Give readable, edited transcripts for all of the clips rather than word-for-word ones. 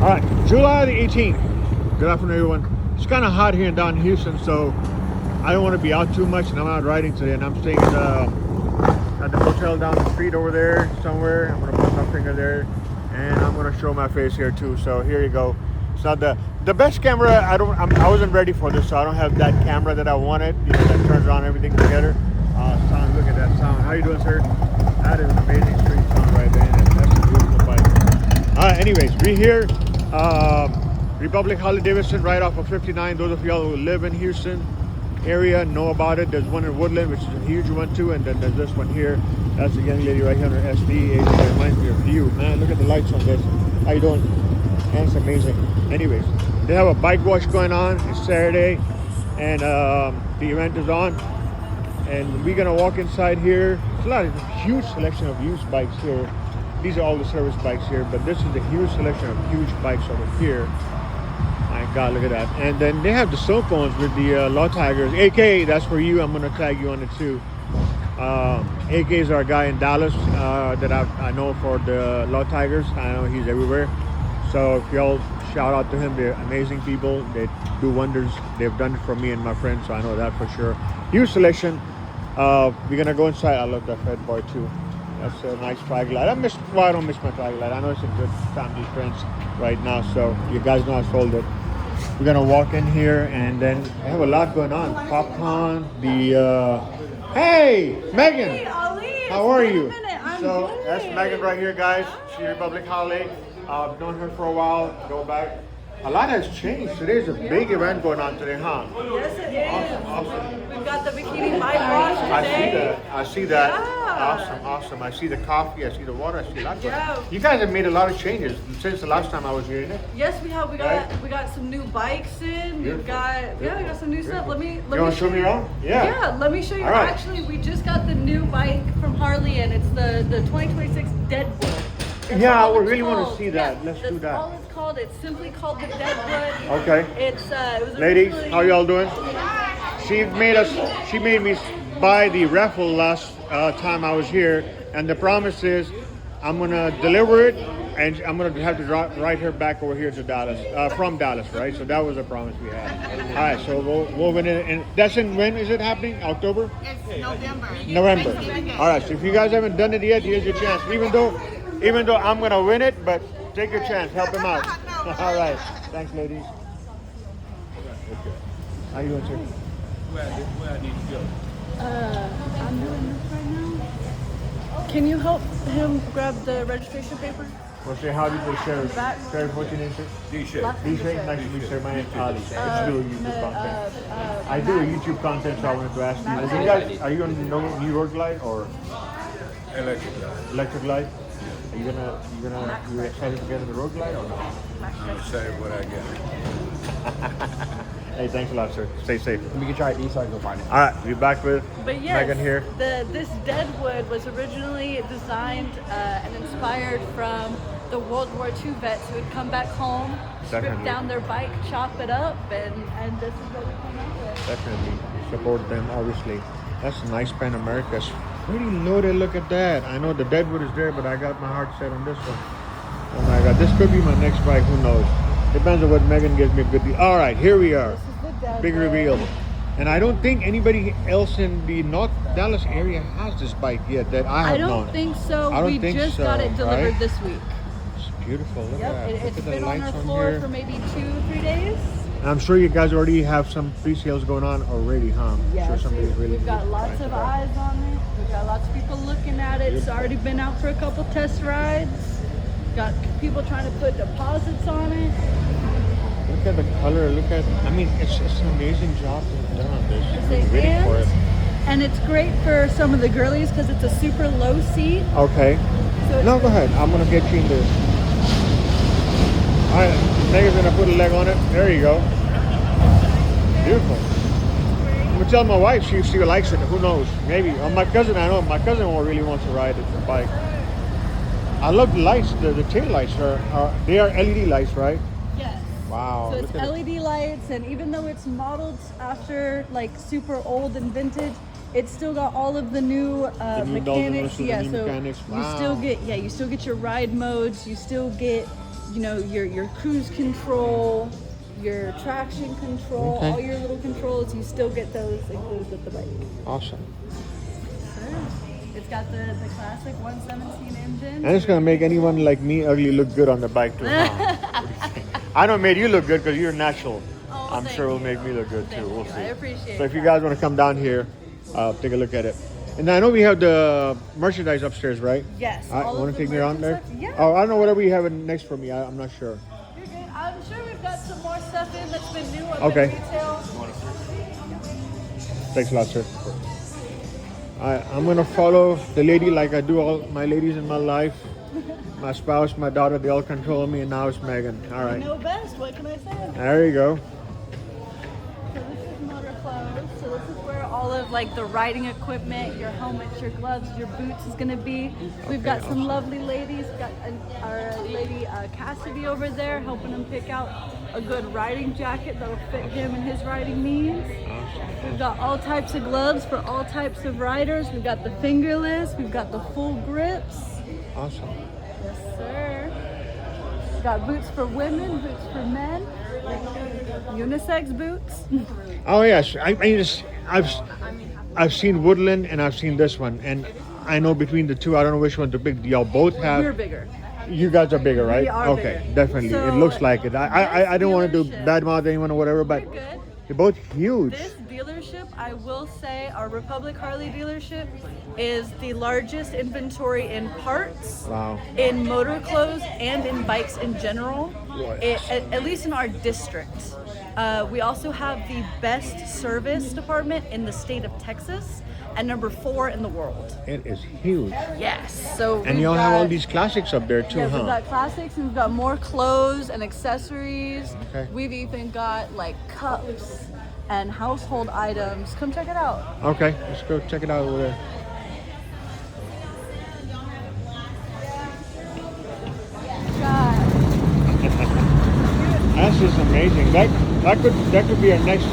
All right, July the 18th. Good afternoon, everyone. It's kind of hot here down in Houston, so I don't want to be out too much, and I'm out riding today, and I'm staying at the hotel down the street over there somewhere. I'm gonna put my finger there, and I'm gonna show my face here too. So here you go. It's not the best camera. I wasn't ready for this, so I don't have that camera that I wanted. You know, that turns on everything together. Sound, look at that sound. How you doing, sir? That is an amazing street sound right there. That's a beautiful bike. Anyways, we're here. Republic Harley-Davidson right off of 59. Those of y'all who live in Houston area know about it. There's one in Woodland, which is a huge one too, and then there's this one here. That's the young lady right here on her SD. It reminds me of you, man. Look at the lights on this. How you doing? That's amazing. Anyways, they have a bike wash going on. It's Saturday, and the event is on. And we're gonna walk inside here. There's a huge selection of used bikes here. These are all the service bikes here, but this is the huge selection of huge bikes over here. My God, look at that. And then they have the silk ones with the Law Tigers. AK, that's for you. I'm gonna tag you on it too. AK is our guy in Dallas that I know for the Law Tigers. I know he's everywhere. So if y'all shout out to him, they're amazing people. They do wonders. They've done it for me and my friends, so I know that for sure. Huge selection. We're gonna go inside. I love that Fed Boy too. That's a nice flag light. I don't miss my flag light. I know it's a good family friends right now, so you guys know I sold it. We're gonna walk in here, and then I have a lot going on. Popcorn, hey, Megan. Hey, Ali. How are you? So good. That's Megan right here, guys. She's Republic Harley. I've known her for a while. Go back. A lot has changed. Today's a big event going on today, huh? Yes, it is. Awesome. We've got the bikini bike wash today. I see that. Yeah. Awesome. I see the coffee. I see the water. I see a lot. Yeah. You guys have made a lot of changes since the last time I was here, isn't it? Yes, we have. We got some new bikes in. Beautiful. We got some new stuff. Let me you want to show me around? Yeah, let me show you. Right. Actually, we just got the new bike from Harley, and it's the 2026 Deadwood. That's Yeah, all I it's really want to called. see that. Yeah, Let's do that's that. all it's called. It's simply called the Deadwood. Okay. It was Ladies, originally- how y'all doing? She made me buy the raffle last time I was here, and the promise is I'm gonna deliver it, and I'm gonna have to ride her back over here to Dallas, from Dallas, right? So that was a promise we had. All right, so we'll win it, and that's when is it happening? October? It's November. November. All right, so if you guys haven't done it yet, here's your chance. Even though I'm gonna win it, but take your chance, help him out. All right, thanks, ladies. How you doing, sir? Where I need to go. I'm doing this right now. Can you help him grab the registration paper? We'll say howdy to the sheriff. Back. Sheriff, what's your name, sir? D-Shake. DJ, nice to meet you, sir. My name's Ali. Let's do a YouTube content. I do a YouTube content, so I wanted to ask you. You guys, are you on the new road light or Electric light. electric light? Are you excited to get on the road light or not? I'm excited what I get. Hey, thanks a lot, sir. Stay safe. We can try it so I can go find it. All right, we're back with But yes, Megan here. this Deadwood was originally designed and inspired from the World War II vets who would come back home, strip Definitely. down their bike, chop it up, and this is what we come up with. Definitely support them, obviously. That's a nice Pan America's. Pretty loaded. Look at that. I know the Deadwood is there, but I got my heart set on this one. Oh my God, this could be my next bike. Who knows? Depends on what Megan gives me a good deal. All right, here we are. This is the Deadwood. Big reveal. And I don't think anybody else in the North Dallas area has this bike yet that I have I don't known. think so. I don't We think just so, got it delivered right? this week. It's beautiful. Look at that. Yep, it's Look at the been on lights our on floor here. for maybe 2-3 days. And I'm sure you guys already have some pre-sales going on already, huh? I'm Yes, sure somebody's really we've got lots of eyes on it. We've got lots of people looking at it. It's already been out for a couple test rides. Got people trying to put deposits on it. Look at the color. I mean, it's an amazing job they've done on this. It's I'm waiting for it. and it's great for some of the girlies because it's a super low seat. Okay. So No, go ahead. I'm gonna get you in there. All right, Megan's gonna put a leg on it. There you go. Beautiful. I'm gonna tell my wife she likes it. Who knows? Maybe. My cousin, I know. My cousin really wants to ride the bike. I love the lights. The tail lights they are LED lights, right? Yes. Wow. So it's look at it. LED lights, and even though it's modeled after like super old and vintage, it's still got all of the new new bells and mechanics. whistles, Yeah, the new so mechanics. you still Wow. get you still get your ride modes. You still get you know, your cruise control, your traction control, Okay. all your little controls, you still get those included with the bike. Awesome. Sure. It's got the classic 117 engine. And it's gonna make anyone like me ugly look good on the bike too. Huh? What do you think? I know it made you look good because you're natural. Oh, I'm thank sure it'll you. make me look good Thank too. We'll you. see. I appreciate So if you that. guys want to come down here, take a look at it. And I know we have the merchandise upstairs, right? Yes. I all want of to the take me around there. merchandise. Yeah. Oh, I don't know whatever you have next for me. I'm not sure. You're good. I'm sure we've got some more stuff in that's been new up Okay. in retail. Thanks a lot, sir. I'm gonna follow the lady like I do all my ladies in my life. My spouse, my daughter, they all control me, and now it's Megan. All I right. know best. What can I say? There you go. So this is motor clothes. So this is where all of like the riding equipment, your helmets, your gloves, your boots is gonna be. We've got some awesome. lovely ladies. We've got our lady Cassidy over there helping him pick out a good riding jacket that'll fit him and his riding needs. We've got all types of gloves for all types of riders. We've got the fingerless. We've got the full grips. Awesome. Yes, sir. We've got boots for women, boots for men, unisex boots. Oh yes, I've seen Woodland and I've seen this one, and I know between the two, I don't know which one's the big. Y'all both have. We're bigger. You guys are bigger, right? We are okay, bigger. definitely. It So, looks like it. I don't want to do dealership- bad mouth anyone or whatever, but You're good. they're both huge. This dealership, I will say, our Republic Harley dealership is the largest inventory in parts, Wow. in motor clothes, and in bikes in general, Yes. at least in our district. We also have the best service department in the state of Texas and number 4 in the world. It is huge. Yes. So And we've y'all have all got- these classics up there too, Yeah, huh? we've got classics and we've got more clothes and accessories. Okay. We've even got like cups and household items. Come check it out. Okay, let's go check it out over there. God. That's just amazing. That could be our next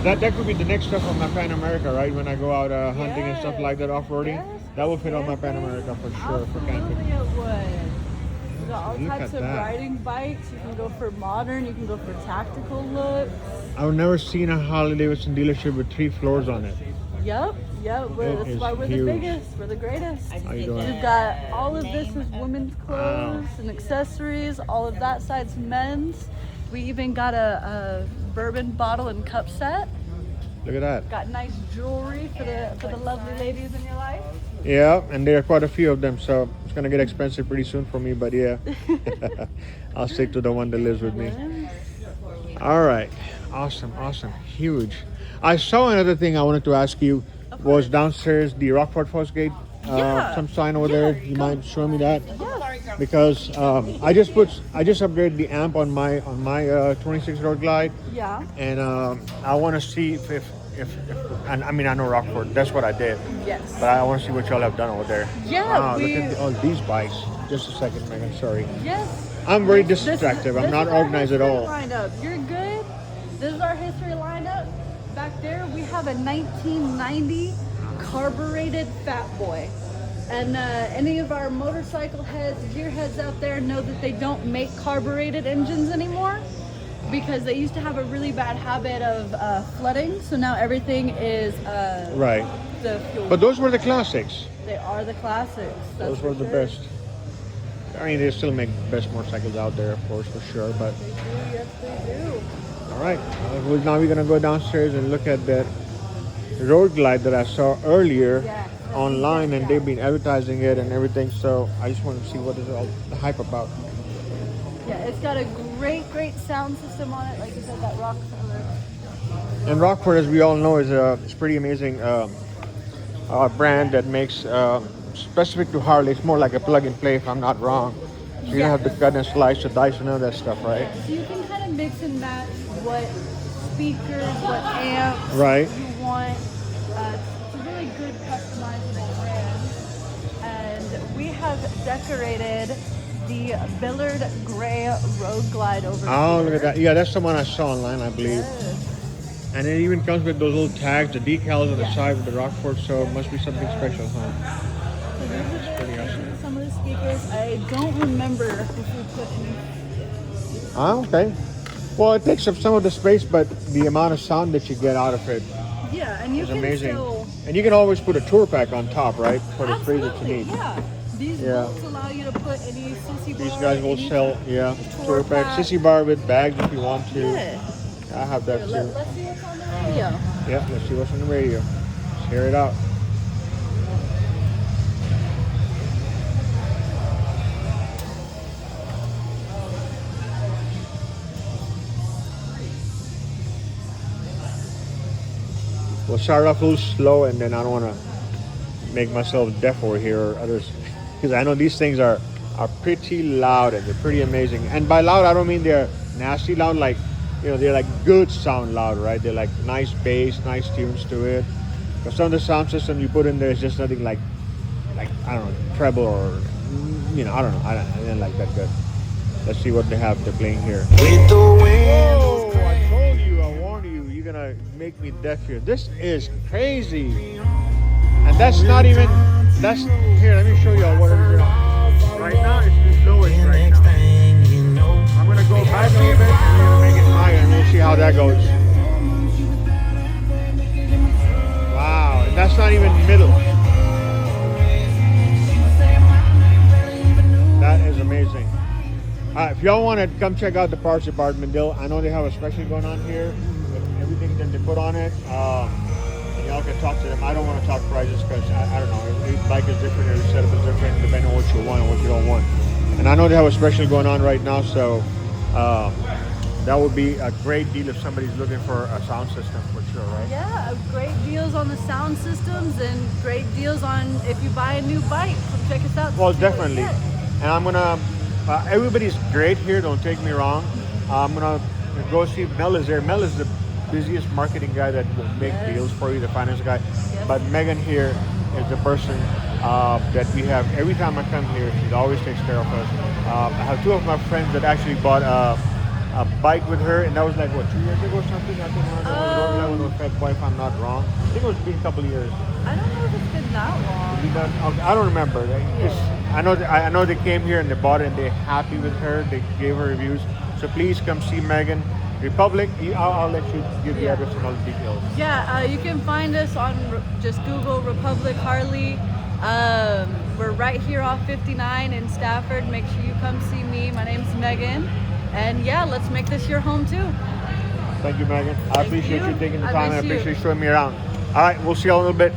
that could be the next stuff on my Pan America, right? When I go out hunting and stuff Yes. like that, off-roading, Yes, that will fit on my Pan absolutely. America for sure for Absolutely camping. it would. We've got all Look types at of that. riding bikes. You can go for modern, you can go for tactical looks. I've never seen a Harley-Davidson dealership with 3 floors on it. Yep, It that's is why we're huge. the biggest. We're the greatest. How you doing? We've got all of this is women's clothes and accessories. All of that side's men's. We even got a bourbon bottle and cup set. Look at that. Got nice jewelry for the lovely ladies in your life. Yeah, and there are quite a few of them, so it's gonna get expensive pretty soon for me. But yeah, I'll stick to the one that lives with me. All right, awesome, huge. I saw another thing I wanted to ask you was downstairs the Rockford Falls Gate. Yeah. Some sign over there. You go. mind showing me that? Yes. Because I just upgraded the amp on my 26 road glide, Yeah. and I want to see if and I mean I know Rockford. That's what I did. Yes. But I want to see what y'all have done over there. Yeah, Wow, we- look at all these bikes. Just a second, Megan. Sorry. Yes. I'm very This is- distracted. I'm this not is our organized at history all. Lineup. You're good. This is our history lineup. Back there, we have a 1990 carbureted Fat Boy. And any of our motorcycle heads, gear heads out there know that they don't make carbureted engines anymore because they used to have a really bad habit of flooding. So now everything is Right. the fuel. But those were the classics. They are the classics. That's Those for were the sure. best. I mean, they still make best motorcycles out there, of course, for sure. But They do, yes they do. all right, now we're gonna go downstairs and look at that road glide that I saw earlier Yeah. online, and they've been advertising it and everything. So I just want to see what is all the hype about. Yeah, it's got a great sound system on it. Like you said, that rock And Rockford, as we all know, is it's pretty amazing brand that makes specific to Harley. It's more like a plug and play, if I'm not wrong. So you don't have to cut and slice the dice and all that stuff, right? So you can kind of mix and match what speakers, what amps Right. you want. It's a really good customizable brand. And we have decorated the Billard Gray Road Glide over Oh, here. look at that. Yeah, that's the one I saw online, I believe. Yes. And it even comes with those little tags, the decals on the Yeah. side with the Rockford, so it must be something special, huh? So these are pretty awesome. some of the speakers. I don't remember if we put any. Okay. Well, it takes up some of the space, but the amount of sound that you get out of it Yeah, and you is can amazing. still. And you can always put a tour pack on top, right? For the space that you Absolutely, need. yeah. These Yeah. bolts allow you to put any sissy bar. These guys will any sell, yeah, tour tour pack, pack. sissy bar with bags if you want to. Yeah. I have that Here, too. let's see what's on the radio. Yeah, let's see what's on the radio. Let's hear it out. We'll start off a little slow, and then I don't want to make myself deaf over here or others, because I know these things are pretty loud and they're pretty amazing. And by loud, I don't mean they're nasty loud, like, you know, they're like good sound loud, right? They're like nice bass, nice tunes to it. But some of the sound system you put in there is just nothing like I don't know, treble or, you know, I don't know. I didn't like that good. Let's see what they have to playing here. Whoa! I told you, I warned you, you're gonna make me deaf here. This is crazy. And that's not even, that's, here, let me show you all what it is. Right now, it's the lowest right now. I'm gonna go back a little bit and we're gonna make it higher and we'll see how that goes. Wow, and that's not even middle. That is amazing. If y'all want to come check out the parts department, I know they have a special going on here with everything that they put on it. And y'all can talk to them. I don't want to talk prices because I don't know. Every bike is different, every setup is different, depending on what you want and what you don't want. And I know they have a special going on right now, so that would be a great deal if somebody's looking for a sound system for sure, right? Yeah, great deals on the sound systems and great deals on if you buy a new bike. Come check us out. Well, definitely. And I'm gonna. Everybody's great here. Don't take me wrong. I'm gonna go see Mel is there. Mel is the busiest marketing guy that will make deals for you, the finance guy. Yes. But Megan here is the person that we have every time I come here. She always takes care of us. I have two of my friends that actually bought a bike with her, and that was like what, 2 years ago or something. I think one of the Fed Boy, if I'm not wrong. I think it was been a couple of years. I don't know if it's been that long. I don't remember. I know they came here and they bought it and they're happy with her. They gave her reviews. So please come see Megan. Republic, I'll let you give the address and all the details. Yeah, you can find us on just Google Republic Harley. We're right here off 59 in Stafford. Make sure you come see me. My name's Megan. And yeah, let's make this your home too. Thank you, Megan. I appreciate you taking the time. I miss you. appreciate you showing me around. All right, we'll see you all in a little bit.